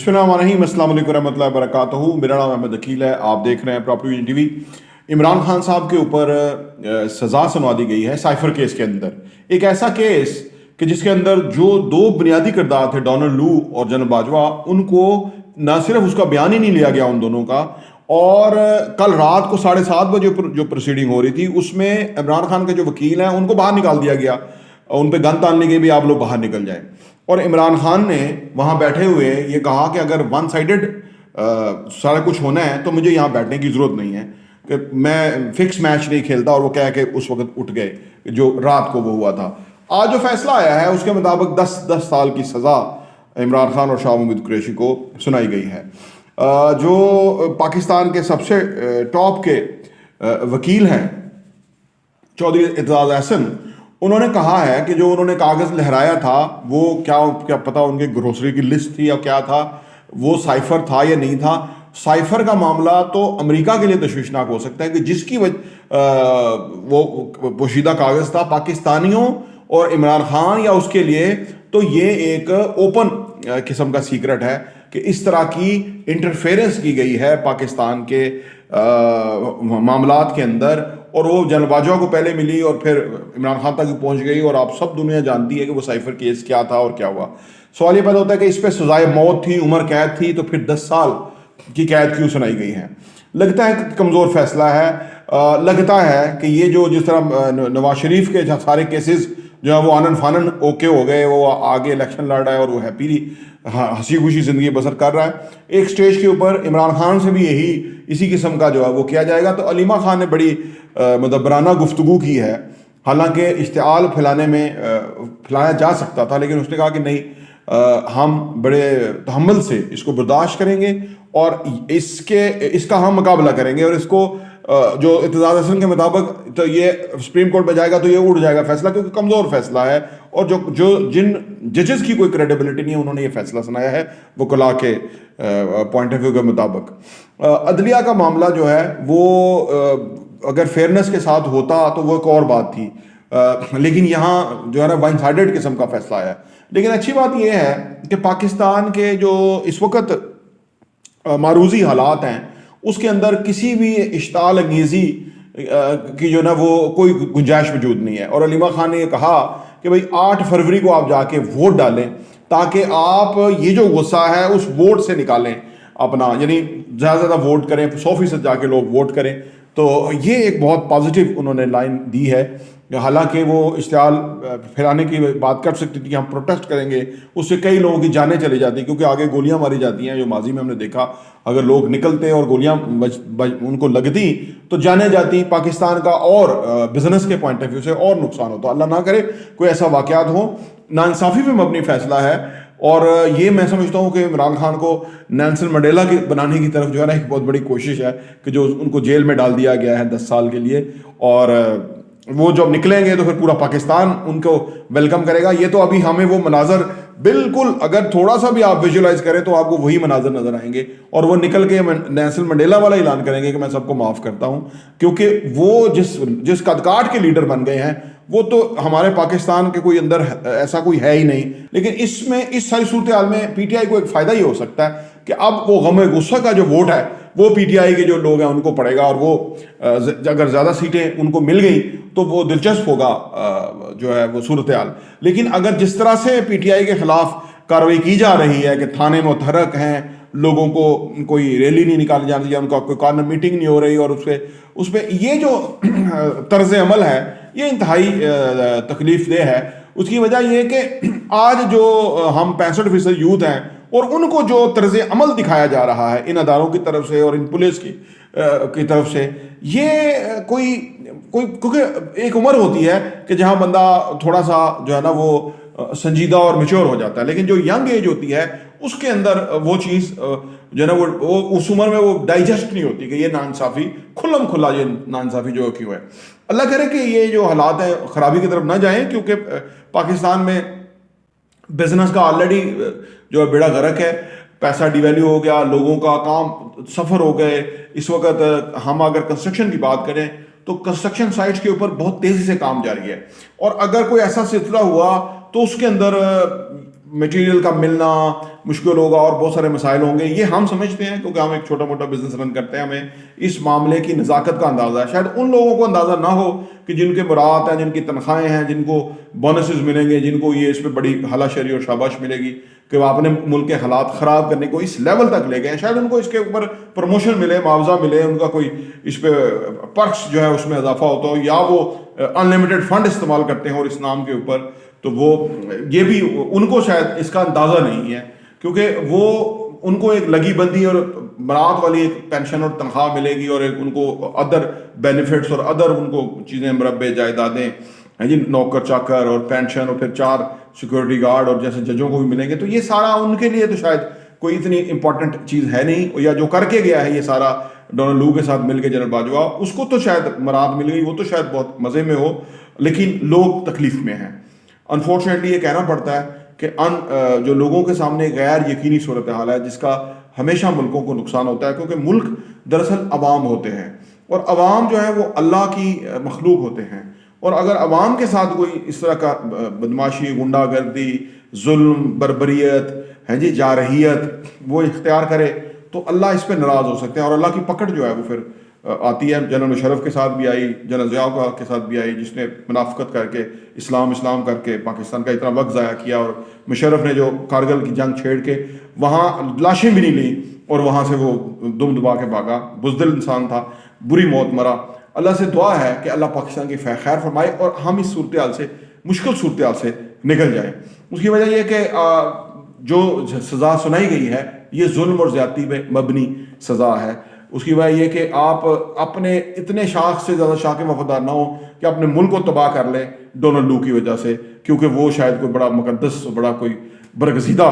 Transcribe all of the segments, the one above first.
بسم اللہ الرحمن الرحیم، السلام علیکم ورحمۃ اللہ وبرکاتہ۔ میرا نام احمد عقیل ہے، آپ دیکھ رہے ہیں property vision T V. Imran Khan صاحب کے اوپر سزا سنوا دی گئی ہے سائفر کیس کے اندر، ایک ایسا کیس کہ جس کے اندر جو دو بنیادی کردار تھے ڈونلڈ لو اور جنرل باجوہ، ان کو نہ صرف اس کا بیان ہی نہیں لیا گیا ان دونوں کا، اور کل رات کو 7:30 بجے جو پروسیڈنگ ہو رہی تھی اس میں عمران خان کے جو وکیل ہیں ان کو باہر نکال دیا گیا، ان پہ گن تان لی گئی بھی آپ لوگ باہر نکل جائیں۔ اور عمران خان نے وہاں بیٹھے ہوئے یہ کہا کہ اگر ون سائیڈڈ سارا کچھ ہونا ہے تو مجھے یہاں بیٹھنے کی ضرورت نہیں ہے، کہ میں فکس میچ نہیں کھیلتا، اور وہ کہہ کے اس وقت اٹھ گئے جو رات کو وہ ہوا تھا۔ آج جو فیصلہ آیا ہے اس کے مطابق 10 سال کی سزا عمران خان اور شاہ محمود قریشی کو سنائی گئی ہے۔ جو پاکستان کے سب سے ٹاپ کے وکیل ہیں چودھری اعتزاز احسن، انہوں نے کہا ہے کہ جو انہوں نے کاغذ لہرایا تھا وہ کیا پتہ ان کے گروسری کی لسٹ تھی یا کیا تھا، وہ سائفر تھا یا نہیں تھا۔ سائفر کا معاملہ تو امریکہ کے لیے تشویشناک ہو سکتا ہے کہ جس کی وہ پوشیدہ کاغذ تھا پاکستانیوں اور عمران خان یا اس کے لیے، تو یہ ایک اوپن قسم کا سیکرٹ ہے کہ اس طرح کی انٹرفیرنس کی گئی ہے پاکستان کے معاملات کے اندر، اور وہ جنرل باجوہ کو پہلے ملی اور پھر عمران خان تک پہنچ گئی، اور آپ سب دنیا جانتی ہے کہ وہ سائفر کیس کیا تھا اور کیا ہوا۔ سوال یہ پیدا ہوتا ہے کہ اس پہ سزائے موت تھی، عمر قید تھی، تو پھر 10 سال کی قید کیوں سنائی گئی ہے؟ لگتا ہے کہ کمزور فیصلہ ہے۔ لگتا ہے کہ یہ جو جس طرح نواز شریف کے سارے کیسز جو ہے وہ آنن فانن اوکے ہو گئے، وہ آگے الیکشن لڑ رہا ہے اور وہ ہیپی ہنسی خوشی زندگی بسر کر رہا ہے، ایک سٹیج کے اوپر عمران خان سے بھی اسی قسم کا جو ہے وہ کیا جائے گا۔ تو علیمہ خان نے بڑی مدبرانہ گفتگو کی ہے، حالانکہ اشتعال پھیلایا جا سکتا تھا، لیکن اس نے کہا کہ نہیں، ہم بڑے تحمل سے اس کو برداشت کریں گے اور اس کا ہم مقابلہ کریں گے، اور اس کو جو اعتزاز احسن کے مطابق تو یہ سپریم کورٹ میں جائے گا تو یہ اڑ جائے گا فیصلہ، کیونکہ کمزور فیصلہ ہے، اور جن ججز کی کوئی کریڈیبلٹی نہیں ہے انہوں نے یہ فیصلہ سنایا ہے وکلاء کے پوائنٹ آف ویو کے مطابق۔ عدلیہ کا معاملہ جو ہے وہ اگر فیئرنس کے ساتھ ہوتا تو وہ ایک اور بات تھی، لیکن یہاں جو ہے نا ون سائیڈڈ قسم کا فیصلہ ہے۔ لیکن اچھی بات یہ ہے کہ پاکستان کے جو اس وقت معروضی حالات ہیں اس کے اندر کسی بھی اشتعال انگیزی کی جو نا وہ کوئی گنجائش موجود نہیں ہے، اور علیمہ خان نے یہ کہا کہ بھائی 8 فروری کو آپ جا کے ووٹ ڈالیں تاکہ آپ یہ جو غصہ ہے اس ووٹ سے نکالیں اپنا، یعنی زیادہ سے زیادہ ووٹ کریں، 100% جا کے لوگ ووٹ کریں۔ تو یہ ایک بہت پازیٹیو انہوں نے لائن دی ہے، حالانکہ وہ اشتعال پھیلانے کی بات کر سکتی تھی کہ ہم پروٹیسٹ کریں گے، اس سے کئی لوگوں کی جانیں چلی جاتی کیونکہ آگے گولیاں ماری جاتی ہیں، جو ماضی میں ہم نے دیکھا اگر لوگ نکلتے اور گولیاں ان کو لگتی تو جانیں جاتی، پاکستان کا اور بزنس کے پوائنٹ آف ویو سے اور نقصان ہوتا۔ اللہ نہ کرے کوئی ایسا واقعات ہو۔ ناانصافی پہ مبنی فیصلہ ہے، اور یہ میں سمجھتا ہوں کہ عمران خان کو نیلسن منڈیلا کی بنانے کی طرف جو ہے نا ایک بہت بڑی کوشش ہے کہ جو ان کو جیل میں ڈال دیا گیا ہے 10 سال کے لیے، اور وہ جب نکلیں گے تو پھر پورا پاکستان ان کو ویلکم کرے گا۔ یہ تو ابھی ہمیں وہ مناظر بالکل اگر تھوڑا سا بھی آپ ویژولائز کریں تو آپ کو وہی مناظر نظر آئیں گے، اور وہ نکل کے نیلسن منڈیلا والا اعلان کریں گے کہ میں سب کو معاف کرتا ہوں، کیونکہ وہ جس قد کاٹ کے لیڈر بن گئے ہیں وہ تو ہمارے پاکستان کے کوئی اندر ایسا کوئی ہے ہی نہیں۔ لیکن اس ساری صورتحال میں پی ٹی آئی کو ایک فائدہ یہ ہو سکتا ہے کہ اب وہ غم غصہ کا جو ووٹ ہے وہ پی ٹی آئی کے جو لوگ ہیں ان کو پڑے گا، اور وہ اگر زیادہ سیٹیں ان کو مل گئی تو وہ دلچسپ ہوگا جو ہے وہ صورتحال۔ لیکن اگر جس طرح سے پی ٹی آئی کے خلاف کارروائی کی جا رہی ہے کہ تھانے متحرک ہیں، لوگوں کو کوئی ریلی نہیں نکالی جا رہی ہے، ان کا کوئی کارنر میٹنگ نہیں ہو رہی، اور اس پہ یہ جو طرز عمل ہے یہ انتہائی تکلیف دہ ہے۔ اس کی وجہ یہ کہ آج جو ہم 65% یوتھ ہیں اور ان کو جو طرز عمل دکھایا جا رہا ہے ان اداروں کی طرف سے اور ان پولیس کی طرف سے، یہ کوئی کیونکہ ایک عمر ہوتی ہے کہ جہاں بندہ تھوڑا سا جو ہے نا وہ سنجیدہ اور میچور ہو جاتا ہے، لیکن جو ینگ ایج ہوتی ہے اس کے اندر وہ چیز جو ہے نا وہ اس عمر میں وہ ڈائجسٹ نہیں ہوتی کہ یہ ناانصافی کھلم کھلا یہ ناانصافی جو کیوں ہے۔ اللہ کرے کہ یہ جو حالات ہیں خرابی کی طرف نہ جائیں، کیونکہ پاکستان میں بزنس کا آلریڈی جو ہے بیڑا غرق ہے، پیسہ ڈی ویلیو ہو گیا، لوگوں کا کام سفر ہو گئے۔ اس وقت ہم اگر کنسٹرکشن کی بات کریں تو کنسٹرکشن سائٹس کے اوپر بہت تیزی سے کام جاری ہے، اور اگر کوئی ایسا سلسلہ ہوا تو اس کے اندر مٹیریل کا ملنا مشکل ہوگا اور بہت سارے مسائل ہوں گے. یہ ہم سمجھتے ہیں کیونکہ ہم ایک چھوٹا موٹا بزنس رن کرتے ہیں, ہمیں اس معاملے کی نزاکت کا اندازہ ہے. شاید ان لوگوں کو اندازہ نہ ہو کہ جن کے مراعات ہیں, جن کی تنخواہیں ہیں, جن کو بونسز ملیں گے, جن کو یہ اس پہ بڑی ہلا شری اور شاباش ملے گی کہ وہ اپنے ملک کے حالات خراب کرنے کو اس لیول تک لے گئے. شاید ان کو اس کے اوپر پروموشن ملے, معاوضہ ملے, ان کا کوئی اس پہ پرکس جو ہے اس میں اضافہ ہوتا ہو, یا وہ ان لمیٹڈ فنڈ استعمال کرتے ہیں اور اس نام کے اوپر. تو وہ یہ بھی ان کو شاید اس کا اندازہ نہیں ہے, کیونکہ وہ ان کو ایک لگی بندی اور برات والی ایک پینشن اور تنخواہ ملے گی, اور ایک ان کو ادر بینیفٹس اور ادر ان کو چیزیں, مربع, جائیدادیں ہیں جی, نوکر چاکر اور پینشن, اور پھر 4 سیکورٹی گارڈ اور جیسے ججوں کو بھی ملیں گے. تو یہ سارا ان کے لیے تو شاید کوئی اتنی امپورٹنٹ چیز ہے نہیں, یا جو کر کے گیا ہے یہ سارا ڈونلڈ لو کے ساتھ مل کے جنرل باجوہ, اس کو تو شاید مراد مل گئی, وہ تو شاید بہت مزے میں ہو, لیکن لوگ تکلیف میں ہیں. انفارچونیٹلی یہ کہنا پڑتا ہے کہ جو لوگوں کے سامنے غیر یقینی صورتحال ہے جس کا ہمیشہ ملکوں کو نقصان ہوتا ہے, کیونکہ ملک دراصل عوام ہوتے ہیں, اور عوام جو ہے وہ اللہ کی مخلوق ہوتے ہیں. اور اگر عوام کے ساتھ کوئی اس طرح کا بدماشی, غنڈہ گردی, ظلم, بربریت ہے جی, جارحیت وہ اختیار کرے تو اللہ اس پہ ناراض ہو سکتے ہیں, اور اللہ کی پکڑ جو ہے وہ پھر آتی ہے. جنرل مشرف کے ساتھ بھی آئی, جنرل ضیاء کے ساتھ بھی آئی, جس نے منافقت کر کے اسلام کر کے پاکستان کا اتنا وقت ضائع کیا, اور مشرف نے جو کارگل کی جنگ چھیڑ کے وہاں لاشیں بھی نہیں لیں اور وہاں سے وہ دم دبا کے بھاگا, بزدل انسان تھا, بری موت مرا. اللہ سے دعا ہے کہ اللہ پاکستان کی خیر فرمائے اور ہم اس صورتحال سے, مشکل صورتحال سے نکل جائیں. اس کی وجہ یہ کہ جو سزا سنائی گئی ہے یہ ظلم اور زیادتی پہ مبنی سزا ہے. اس کی وجہ یہ کہ آپ اپنے اتنے شاخ سے زیادہ شاخ کے وفادار نہ ہوں کہ اپنے ملک کو تباہ کر لیں ڈونلڈ لو کی وجہ سے, کیونکہ وہ شاید کوئی بڑا مقدس, بڑا کوئی برگزیدہ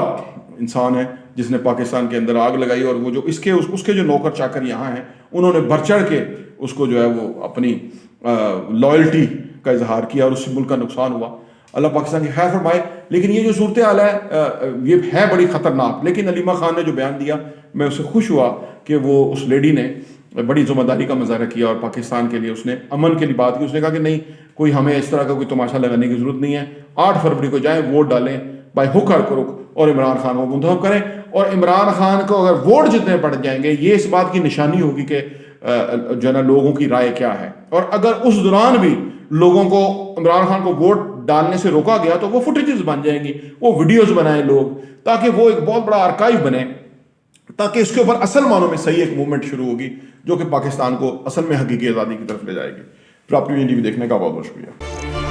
انسان ہے جس نے پاکستان کے اندر آگ لگائی, اور وہ جو اس کے جو نوکر چاکر یہاں ہیں انہوں نے بڑھ چڑھ کے اس کو جو ہے وہ اپنی لائلٹی کا اظہار کیا, اور اس سے ملک کا نقصان ہوا. اللہ پاکستان کی خیر فرمائے. لیکن یہ جو صورتحال ہے یہ ہے بڑی خطرناک. لیکن علیمہ خان نے جو بیان دیا, میں اس سے خوش ہوا کہ وہ اس لیڈی نے بڑی ذمہ داری کا مظاہرہ کیا اور پاکستان کے لیے اس نے امن کے لیے بات کی. اس نے کہا کہ نہیں, کوئی ہمیں اس طرح کا کوئی تماشا لگانے کی ضرورت نہیں ہے, 8 فروری کو جائیں, ووٹ ڈالیں بائی ہک اور کروک, اور عمران خان کو منتخب کریں. اور عمران خان کو اگر ووٹ جتنے پڑ جائیں گے یہ اس بات کی نشانی ہوگی کہ جو ہے نا لوگوں کی رائے کیا ہے. اور اگر اس دوران بھی لوگوں کو عمران خان کو ووٹ ڈالنے سے روکا گیا تو وہ فوٹیجز بن جائیں گی, وہ ویڈیوز بنائیں لوگ, تاکہ وہ ایک بہت بڑا آرکائیو بنے, تاکہ اس کے اوپر اصل معنوں میں صحیح ایک موومنٹ شروع ہوگی جو کہ پاکستان کو اصل میں حقیقی آزادی کی طرف لے جائے گی. پھر آپ ٹی وی دیکھنے کا بہت بہت شکریہ.